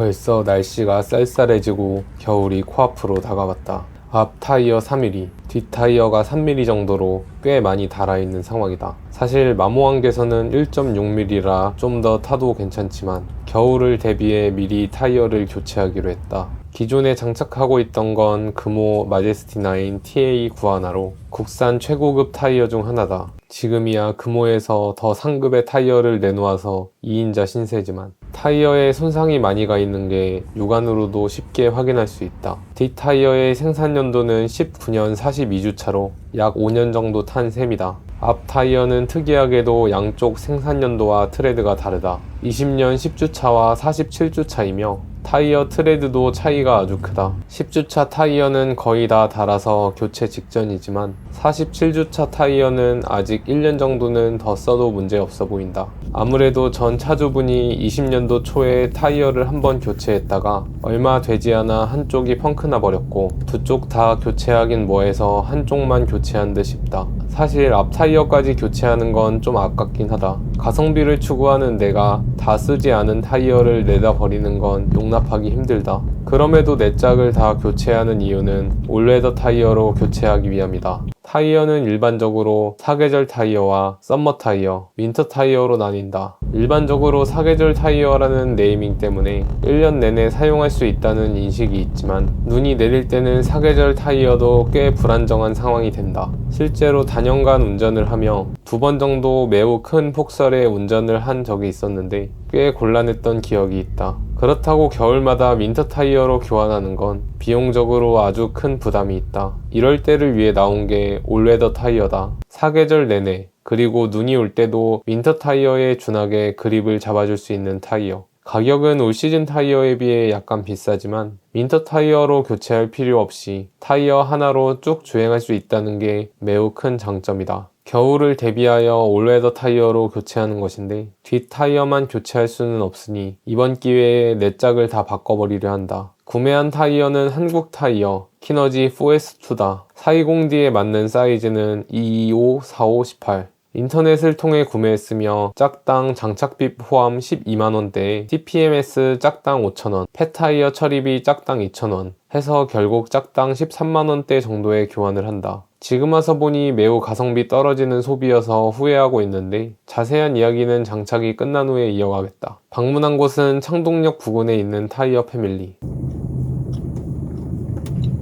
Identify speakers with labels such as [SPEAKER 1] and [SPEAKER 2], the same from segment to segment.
[SPEAKER 1] 벌써 날씨가 쌀쌀해지고 겨울이 코앞으로 다가왔다. 앞 타이어 3mm, 뒷 타이어가 3mm 정도로 꽤 많이 달아있는 상황이다. 사실 마모항에서는 1.6mm라 좀 더 타도 괜찮지만 겨울을 대비해 미리 타이어를 교체하기로 했다. 기존에 장착하고 있던 건 금호 마제스티9 TA91로 국산 최고급 타이어 중 하나다. 지금이야 금호에서 더 상급의 타이어를 내놓아서 2인자 신세지만 타이어에 손상이 많이 가 있는 게 육안으로도 쉽게 확인할 수 있다. 뒷 타이어의 생산 연도는 19년 42주차로 약 5년 정도 탄 셈이다. 앞 타이어는 특이하게도 양쪽 생산 연도와 트레드가 다르다. 20년 10주차와 47주차이며 타이어 트레드도 차이가 아주 크다. 10주차 타이어는 거의 다 닳아서 교체 직전이지만 47주차 타이어는 아직 1년 정도는 더 써도 문제 없어 보인다. 아무래도 전 차주분이 20년도 초에 타이어를 한번 교체했다가 얼마 되지 않아 한쪽이 펑크나 버렸고 두 쪽 다 교체하긴 뭐해서 한쪽만 교체한 듯 싶다. 사실 앞 타이어까지 교체하는 건 좀 아깝긴 하다. 가성비를 추구하는 내가 다 쓰지 않은 타이어를 내다 버리는 건 용납하기 힘들다. 그럼에도 내 짝을 다 교체하는 이유는 올웨더 타이어로 교체하기 위함이다. 타이어는 일반적으로 사계절 타이어와 썸머 타이어, 윈터 타이어로 나뉜다. 일반적으로 사계절 타이어라는 네이밍 때문에 1년 내내 사용할 수 있다는 인식이 있지만 눈이 내릴 때는 사계절 타이어도 꽤 불안정한 상황이 된다. 실제로 단연간 운전을 하며 2번 정도 매우 큰 폭설에 운전을 한 적이 있었는데 꽤 곤란했던 기억이 있다. 그렇다고 겨울마다 윈터 타이어로 교환하는 건 비용적으로 아주 큰 부담이 있다. 이럴 때를 위해 나온 게 올웨더 타이어다. 사계절 내내 그리고 눈이 올 때도 윈터 타이어에 준하게 그립을 잡아줄 수 있는 타이어. 가격은 올 시즌 타이어에 비해 약간 비싸지만 윈터 타이어로 교체할 필요 없이 타이어 하나로 쭉 주행할 수 있다는 게 매우 큰 장점이다. 겨울을 대비하여 올웨더 타이어로 교체하는 것인데 뒷 타이어만 교체할 수는 없으니 이번 기회에 내 짝을 다 바꿔버리려 한다. 구매한 타이어는 한국 타이어 키너지 4S2다. 420D에 맞는 사이즈는 225, 45, 18. 인터넷을 통해 구매했으며 짝당 장착비 포함 12만원대에 TPMS 짝당 5,000원, 폐타이어 처리비 짝당 2,000원 해서 결국 짝당 13만원대 정도에 교환을 한다. 지금 와서 보니 매우 가성비 떨어지는 소비여서 후회하고 있는데 자세한 이야기는 장착이 끝난 후에 이어가겠다. 방문한 곳은 창동역 부근에 있는 타이어 패밀리.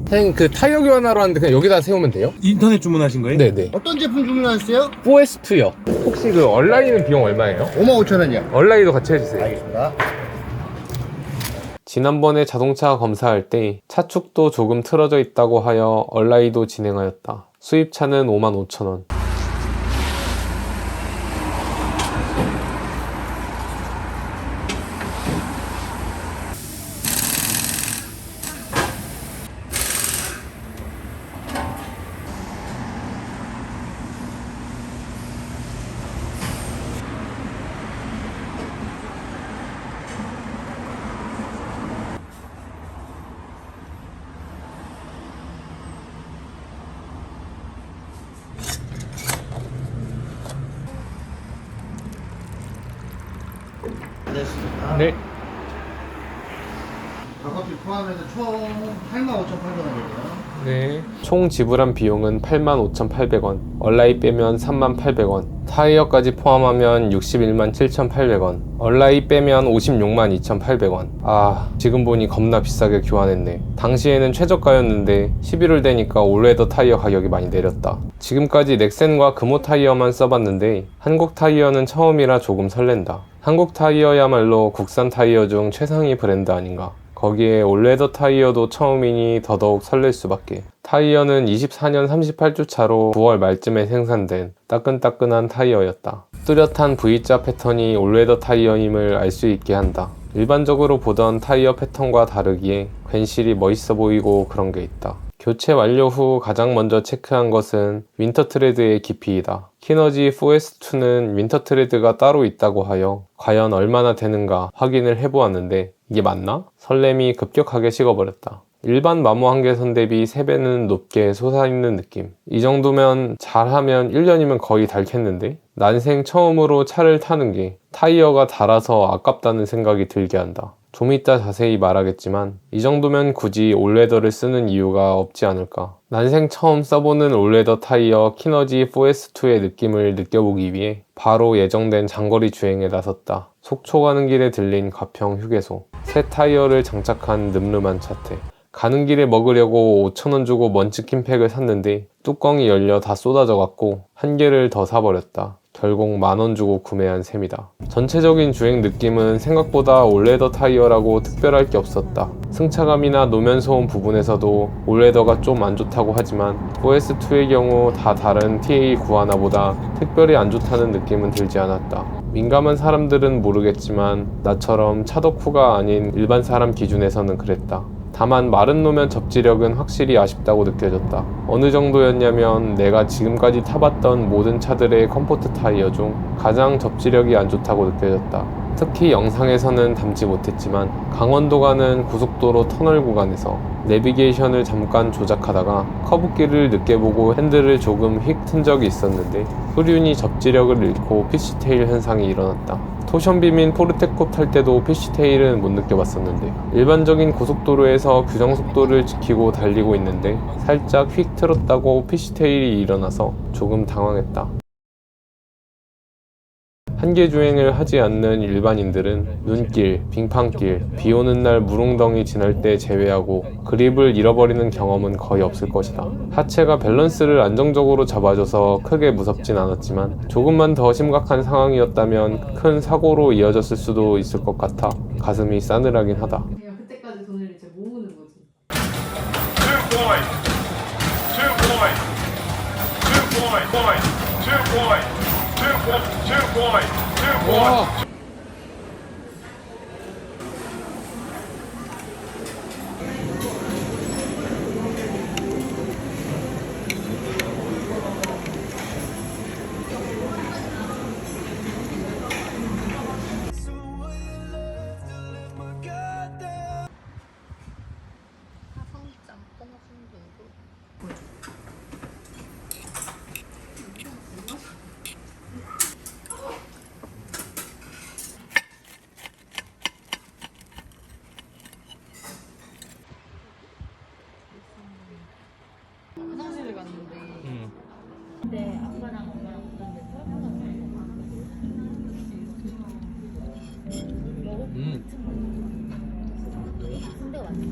[SPEAKER 2] 사장님 그 타이어 교환하러 왔는데 그냥 여기다 세우면 돼요?
[SPEAKER 3] 인터넷 주문하신 거예요?
[SPEAKER 2] 네네.
[SPEAKER 4] 어떤 제품 주문하셨어요?
[SPEAKER 2] 4S2요. 혹시 그 얼라인은 비용 얼마예요?
[SPEAKER 4] 55,000원이요.
[SPEAKER 2] 얼라인도 같이 해주세요.
[SPEAKER 4] 알겠습니다.
[SPEAKER 1] 지난번에 자동차 검사할 때 차축도 조금 틀어져 있다고 하여 얼라이도 진행하였다. 수입차는 55,000원.
[SPEAKER 4] 됐습니다.
[SPEAKER 2] 네.
[SPEAKER 4] 작업비 포함해서 총 85,800원이에요.
[SPEAKER 2] 네.
[SPEAKER 1] 총 지불한 비용은 85,800원, 얼라이 빼면 38,800원, 타이어까지 포함하면 617,800원, 얼라이 빼면 562,2,800원. 아, 지금 보니 겁나 비싸게 교환했네. 당시에는 최저가였는데 11월 되니까 올웨더 타이어 가격이 많이 내렸다. 지금까지 넥센과 금호 타이어만 써봤는데 한국 타이어는 처음이라 조금 설렌다. 한국 타이어야말로 국산 타이어 중 최상위 브랜드 아닌가. 거기에 올웨더 타이어도 처음이니 더더욱 설렐 수밖에. 타이어는 24년 38주차로 9월 말쯤에 생산된 따끈따끈한 타이어였다. 뚜렷한 V자 패턴이 올웨더 타이어임을 알 수 있게 한다. 일반적으로 보던 타이어 패턴과 다르기에 괜시리 멋있어 보이고 그런 게 있다. 교체 완료 후 가장 먼저 체크한 것은 윈터 트레드의 깊이이다. 키너지 4S2는 윈터 트레드가 따로 있다고 하여 과연 얼마나 되는가 확인을 해보았는데 이게 맞나? 설렘이 급격하게 식어버렸다. 일반 마모 한계선 대비 3배는 높게 솟아있는 느낌. 이 정도면 잘하면 1년이면 거의 닳겠는데? 난생 처음으로 차를 타는 게 타이어가 닳아서 아깝다는 생각이 들게 한다. 좀 이따 자세히 말하겠지만 이 정도면 굳이 올레더를 쓰는 이유가 없지 않을까. 난생 처음 써보는 올레더 타이어 키너지 4S2의 느낌을 느껴보기 위해 바로 예정된 장거리 주행에 나섰다. 속초 가는 길에 들린 가평 휴게소. 새 타이어를 장착한 늠름한 차태. 가는 길에 먹으려고 5,000원 주고 먼치킨 팩을 샀는데 뚜껑이 열려 다 쏟아져 갔고 한 개를 더 사버렸다. 결국 10,000원 주고 구매한 셈이다. 전체적인 주행 느낌은 생각보다 올레더 타이어라고 특별할 게 없었다. 승차감이나 노면 소음 부분에서도 올레더가 좀 안 좋다고 하지만 4S2의 경우 다 다른 TA9 하나보다 특별히 안 좋다는 느낌은 들지 않았다. 민감한 사람들은 모르겠지만 나처럼 차 덕후가 아닌 일반 사람 기준에서는 그랬다. 다만 마른 노면 접지력은 확실히 아쉽다고 느껴졌다. 어느 정도였냐면 내가 지금까지 타봤던 모든 차들의 컴포트 타이어 중 가장 접지력이 안 좋다고 느껴졌다. 특히 영상에서는 담지 못했지만 강원도 가는 고속도로 터널 구간에서 내비게이션을 잠깐 조작하다가 커브길을 늦게 보고 핸들을 조금 휙 튼 적이 있었는데 흡륜이 접지력을 잃고 피쉬테일 현상이 일어났다. 토션빔인 포르테코 탈 때도 피쉬테일은 못 느껴봤었는데 일반적인 고속도로에서 규정속도를 지키고 달리고 있는데 살짝 휙 틀었다고 피쉬테일이 일어나서 조금 당황했다. 한계 주행을 하지 않는 일반인들은 눈길, 빙판길, 비 오는 날 물웅덩이 지날 때 제외하고 그립을 잃어버리는 경험은 거의 없을 것이다. 하체가 밸런스를 안정적으로 잡아줘서 크게 무섭진 않았지만 조금만 더 심각한 상황이었다면 큰 사고로 이어졌을 수도 있을 것 같아 가슴이 싸늘하긴 하다.
[SPEAKER 3] 그냥 그때까지 돈을 이제 모으는 거지.
[SPEAKER 5] 2 point, 2 point, 2 point, 2 point, 2 point, 2 point.
[SPEAKER 3] 짬뽕 순두부. 화장실을 갔는데
[SPEAKER 6] 네, 아빠랑 엄마랑 갔는데 설명을 순대가 맛있어.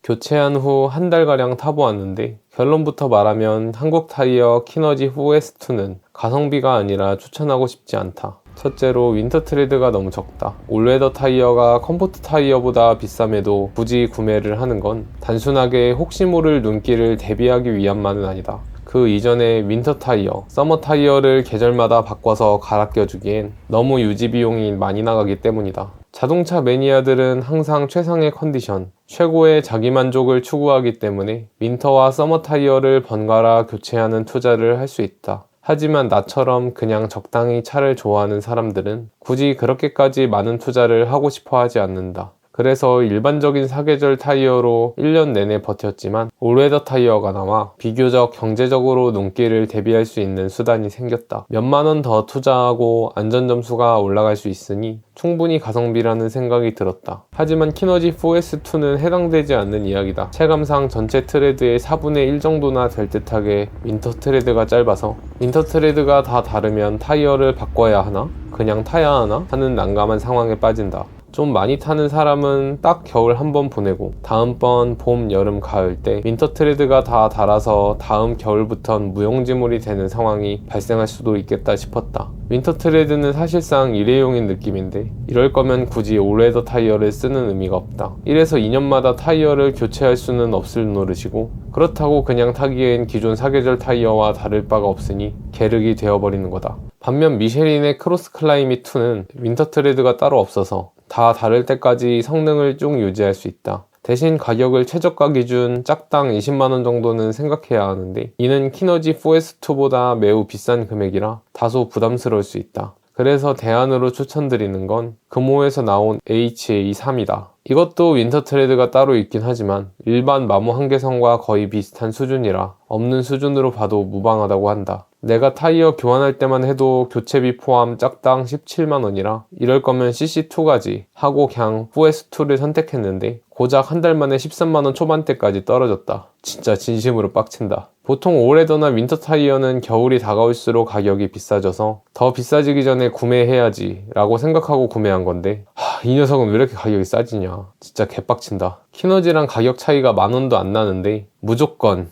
[SPEAKER 1] 교체한 후 한 달가량 타보았는데 결론부터 말하면 한국 타이어 키너지 4S2는 가성비가 아니라 추천하고 싶지 않다. 첫째로 윈터 트레드가 너무 적다. 올웨더 타이어가 컴포트 타이어보다 비쌈에도 굳이 구매를 하는 건 단순하게 혹시 모를 눈길을 대비하기 위함만은 아니다. 그 이전에 윈터 타이어, 서머 타이어를 계절마다 바꿔서 갈아 껴주기엔 너무 유지 비용이 많이 나가기 때문이다. 자동차 매니아들은 항상 최상의 컨디션, 최고의 자기만족을 추구하기 때문에 윈터와 서머 타이어를 번갈아 교체하는 투자를 할 수 있다. 하지만 나처럼 그냥 적당히 차를 좋아하는 사람들은 굳이 그렇게까지 많은 투자를 하고 싶어 하지 않는다. 그래서 일반적인 사계절 타이어로 1년 내내 버텼지만 올웨더 타이어가 나와 비교적 경제적으로 눈길을 대비할 수 있는 수단이 생겼다. 몇만 원 더 투자하고 안전점수가 올라갈 수 있으니 충분히 가성비라는 생각이 들었다. 하지만 키너지 4S2는 해당되지 않는 이야기다. 체감상 전체 트레드의 4분의 1 정도나 될 듯하게 윈터 트레드가 짧아서 윈터 트레드가 다 다르면 타이어를 바꿔야 하나? 그냥 타야 하나? 하는 난감한 상황에 빠진다. 좀 많이 타는 사람은 딱 겨울 한 번 보내고 다음번 봄, 여름, 가을 때 윈터 트레드가 다 닳아서 다음 겨울부턴 무용지물이 되는 상황이 발생할 수도 있겠다 싶었다. 윈터 트레드는 사실상 일회용인 느낌인데 이럴 거면 굳이 올웨더 타이어를 쓰는 의미가 없다. 1에서 2년마다 타이어를 교체할 수는 없을 노릇이고 그렇다고 그냥 타기엔 기존 사계절 타이어와 다를 바가 없으니 계륵이 되어버리는 거다. 반면 미쉐린의 크로스 클라이밋 2는 윈터 트레드가 따로 없어서 다 다를 때까지 성능을 쭉 유지할 수 있다. 대신 가격을 최저가 기준 짝당 20만원 정도는 생각해야 하는데 이는 키너지 4S2보다 매우 비싼 금액이라 다소 부담스러울 수 있다. 그래서 대안으로 추천드리는 건 금호에서 나온 HA3이다. 이것도 윈터 트레드가 따로 있긴 하지만 일반 마모 한계선과 거의 비슷한 수준이라 없는 수준으로 봐도 무방하다고 한다. 내가 타이어 교환할 때만 해도 교체비 포함 짝당 17만원이라 이럴 거면 CC2 가지 하고 그냥 4S2를 선택했는데 고작 한 달 만에 13만원 초반대까지 떨어졌다. 진짜 진심으로 빡친다. 보통 올해더나 윈터 타이어는 겨울이 다가올수록 가격이 비싸져서 더 비싸지기 전에 구매해야지 라고 생각하고 구매한 건데 이 녀석은 왜 이렇게 가격이 싸지냐. 진짜 개빡친다. 키너지랑 가격 차이가 만원도 안 나는데 무조건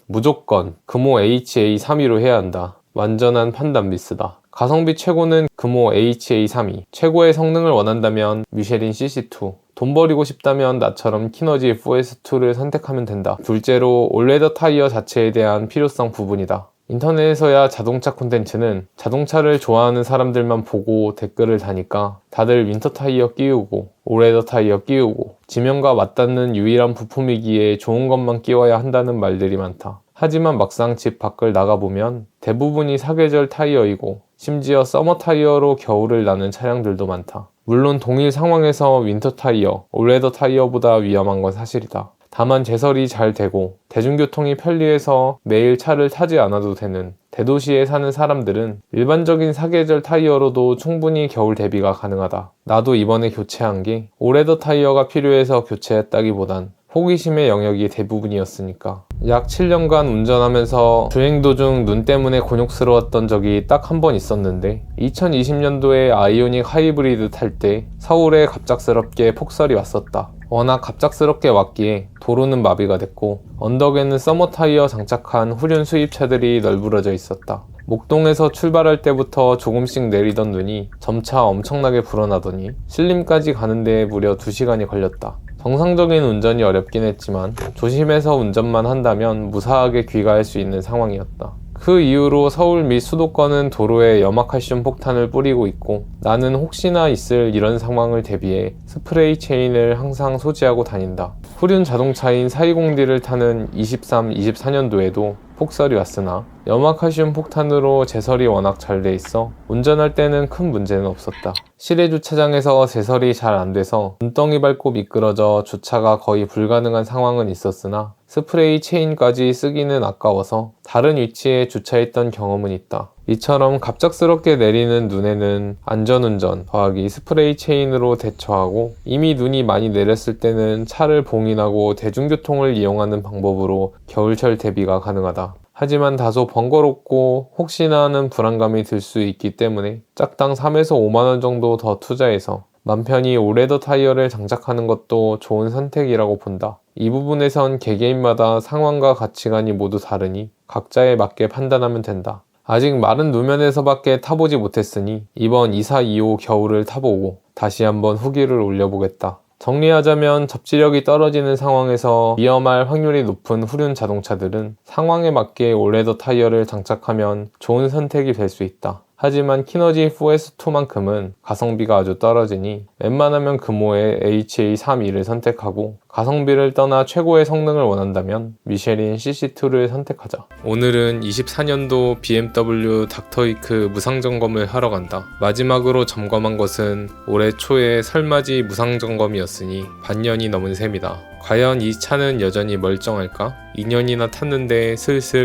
[SPEAKER 1] 금호 HA32로 해야 한다. 완전한 판단 미스다. 가성비 최고는 금호 HA32. 최고의 성능을 원한다면 미쉐린 CC2. 돈 버리고 싶다면 나처럼 키너지 4S2를 선택하면 된다. 둘째로 올레더 타이어 자체에 대한 필요성 부분이다. 인터넷에서야 자동차 콘텐츠는 자동차를 좋아하는 사람들만 보고 댓글을 다니까 다들 윈터 타이어 끼우고 올레더 타이어 끼우고 지면과 맞닿는 유일한 부품이기에 좋은 것만 끼워야 한다는 말들이 많다. 하지만 막상 집 밖을 나가보면 대부분이 사계절 타이어이고 심지어 서머 타이어로 겨울을 나는 차량들도 많다. 물론 동일 상황에서 윈터 타이어, 올레더 타이어보다 위험한 건 사실이다. 다만 제설이 잘 되고 대중교통이 편리해서 매일 차를 타지 않아도 되는 대도시에 사는 사람들은 일반적인 사계절 타이어로도 충분히 겨울 대비가 가능하다. 나도 이번에 교체한 게 올레더 타이어가 필요해서 교체했다기보단 호기심의 영역이 대부분이었으니까. 약 7년간 운전하면서 주행 도중 눈 때문에 곤욕스러웠던 적이 딱 한 번 있었는데 2020년도에 아이오닉 하이브리드 탈 때 서울에 갑작스럽게 폭설이 왔었다. 워낙 갑작스럽게 왔기에 도로는 마비가 됐고 언덕에는 서머 타이어 장착한 후륜 수입차들이 널브러져 있었다. 목동에서 출발할 때부터 조금씩 내리던 눈이 점차 엄청나게 불어나더니 신림까지 가는데 무려 2시간이 걸렸다. 정상적인 운전이 어렵긴 했지만 조심해서 운전만 한다면 무사하게 귀가할 수 있는 상황이었다. 그 이후로 서울 및 수도권은 도로에 염화칼슘 폭탄을 뿌리고 있고 나는 혹시나 있을 이런 상황을 대비해 스프레이 체인을 항상 소지하고 다닌다. 후륜 자동차인 420D를 타는 23, 24년도에도 폭설이 왔으나 염화칼슘 폭탄으로 제설이 워낙 잘 돼 있어 운전할 때는 큰 문제는 없었다. 실외 주차장에서 제설이 잘 안 돼서 눈덩이 밟고 미끄러져 주차가 거의 불가능한 상황은 있었으나 스프레이 체인까지 쓰기는 아까워서 다른 위치에 주차했던 경험은 있다. 이처럼 갑작스럽게 내리는 눈에는 안전운전 더하기 스프레이 체인으로 대처하고 이미 눈이 많이 내렸을 때는 차를 봉인하고 대중교통을 이용하는 방법으로 겨울철 대비가 가능하다. 하지만 다소 번거롭고 혹시나 하는 불안감이 들 수 있기 때문에 짝당 3에서 5만원 정도 더 투자해서 맘 편히 올레더 타이어를 장착하는 것도 좋은 선택이라고 본다. 이 부분에선 개개인마다 상황과 가치관이 모두 다르니 각자에 맞게 판단하면 된다. 아직 마른 노면에서밖에 타보지 못했으니 이번 2425 겨울을 타보고 다시 한번 후기를 올려보겠다. 정리하자면 접지력이 떨어지는 상황에서 위험할 확률이 높은 후륜 자동차들은 상황에 맞게 올레더 타이어를 장착하면 좋은 선택이 될 수 있다. 하지만 키너지 4S2만큼은 가성비가 아주 떨어지니 웬만하면 금호의 HA32를 선택하고 가성비를 떠나 최고의 성능을 원한다면 미쉐린 CC2를 선택하자. 오늘은 24년도 BMW 닥터이크 무상점검을 하러 간다. 마지막으로 점검한 것은 올해 초에 설맞이 무상점검이었으니 반년이 넘은 셈이다. 과연 이 차는 여전히 멀쩡할까? 2년이나 탔는데 슬슬